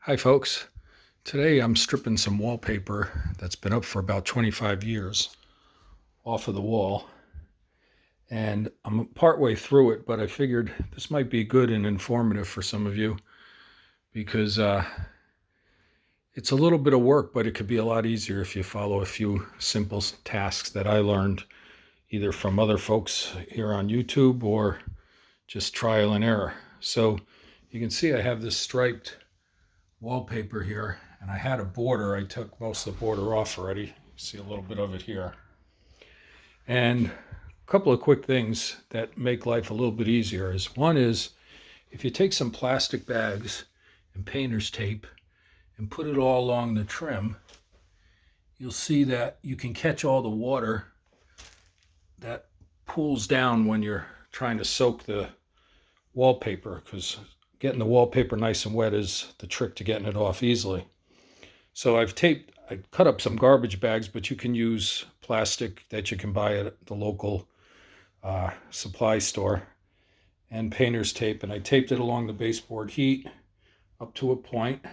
Hi folks, today I'm stripping some wallpaper that's been up for about 25 years off of the wall, and I'm partway through it, but I figured this might be good and informative for some of you because it's a little bit of work, but it could be a lot easier if you follow a few simple tasks that I learned either from other folks here on YouTube or just trial and error. So you can see I have this striped wallpaper here, and I had a border. I took most of the border off already. You see a little bit of it here. And a couple of quick things that make life a little bit easier is one is if you take some plastic bags and painter's tape and put it all along the trim, you'll see that you can catch all the water that pools down when you're trying to soak the wallpaper, because getting the wallpaper nice and wet is the trick to getting it off easily. So I cut up some garbage bags, but you can use plastic that you can buy at the local supply store, and painter's tape, and I taped it along the baseboard heat up to a point.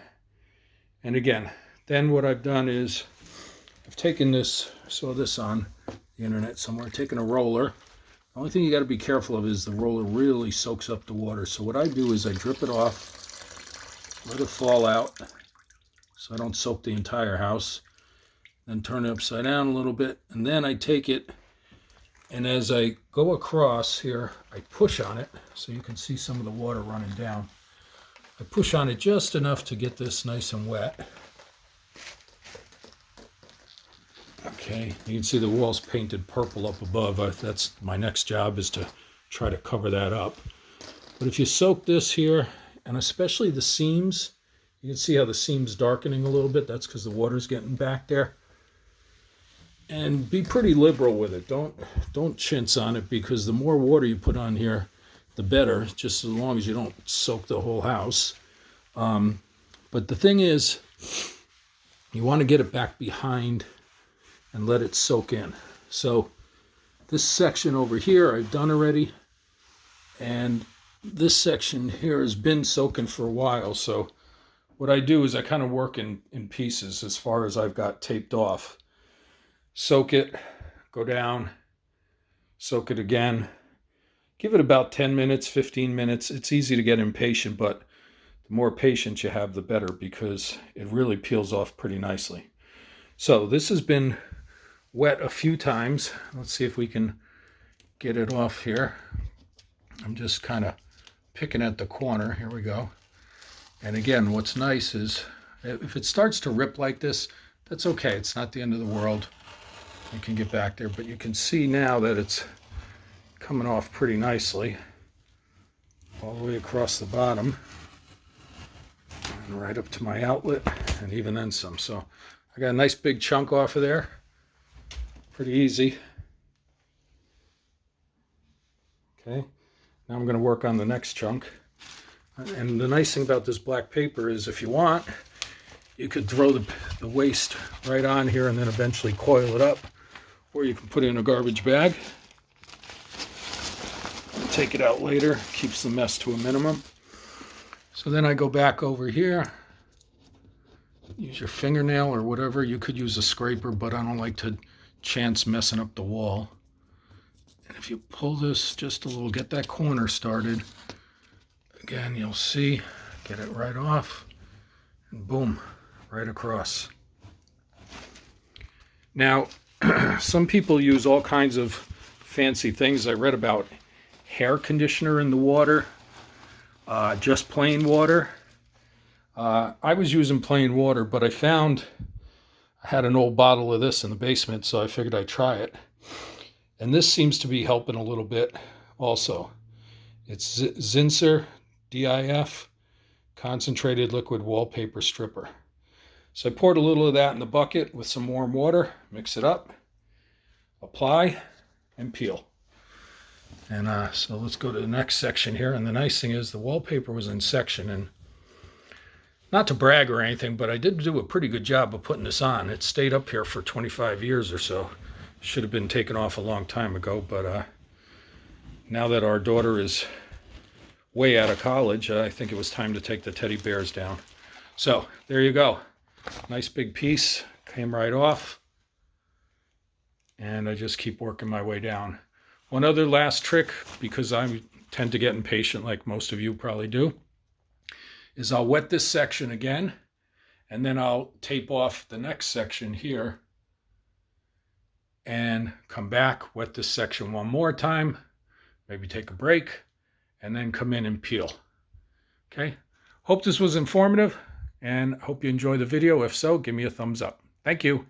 And again, then what I've done is I've taken this, saw this on the internet somewhere, taken a roller. The only thing you got to be careful of is the roller really soaks up the water. So what I do is I drip it off, let it fall out so I don't soak the entire house, then turn it upside down a little bit, and then I take it, and as I go across here, I push on it so you can see some of the water running down. I push on it just enough to get this nice and wet. Okay, you can see the wall's painted purple up above. That's my next job, is to try to cover that up. But if you soak this here, and especially the seams, you can see how the seam's darkening a little bit. That's because the water's getting back there. And be pretty liberal with it. Don't chintz on it, because the more water you put on here, the better, just as long as you don't soak the whole house. But the thing is, you want to get it back behind and let it soak in. So this section over here I've done already, and this section here has been soaking for a while. So what I do is I kind of work in pieces as far as I've got taped off. Soak it, go down, soak it again. Give it about 10 minutes, 15 minutes. It's easy to get impatient, but the more patience you have, the better, because it really peels off pretty nicely. So this has been wet a few times. Let's see if we can get it off here. I'm just kind of picking at the corner. Here we go. And again, what's nice is if it starts to rip like this, that's okay. It's not the end of the world. You can get back there, but you can see now that it's coming off pretty nicely all the way across the bottom and right up to my outlet, and even then some. So I got a nice big chunk off of there. Pretty easy. Okay, now I'm going to work on the next chunk. And the nice thing about this black paper is, if you want, you could throw the waste right on here and then eventually coil it up, or you can put it in a garbage bag. Take it out later, keeps the mess to a minimum. So then I go back over here, use your fingernail or whatever. You could use a scraper, but I don't like to chance messing up the wall. And if you pull this just a little, get that corner started, again, you'll see, get it right off, and boom, right across. Now, some people use all kinds of fancy things. I read about hair conditioner in the water, just plain water. I was using plain water, but I had an old bottle of this in the basement, so I figured I'd try it. And this seems to be helping a little bit also. It's Zinsser DIF Concentrated Liquid Wallpaper Stripper. So I poured a little of that in the bucket with some warm water, mix it up, apply, and peel. And so let's go to the next section here. And the nice thing is the wallpaper was in section, and not to brag or anything, but I did do a pretty good job of putting this on. It stayed up here for 25 years or so. Should have been taken off a long time ago, but now that our daughter is way out of college, I think it was time to take the teddy bears down. So there you go. Nice big piece, came right off. And I just keep working my way down. One other last trick, because I tend to get impatient like most of you probably do, is I'll wet this section again, and then I'll tape off the next section here and come back, wet this section one more time, maybe take a break, and then come in and peel. Okay, hope this was informative and hope you enjoy the video. If so, give me a thumbs up. Thank you.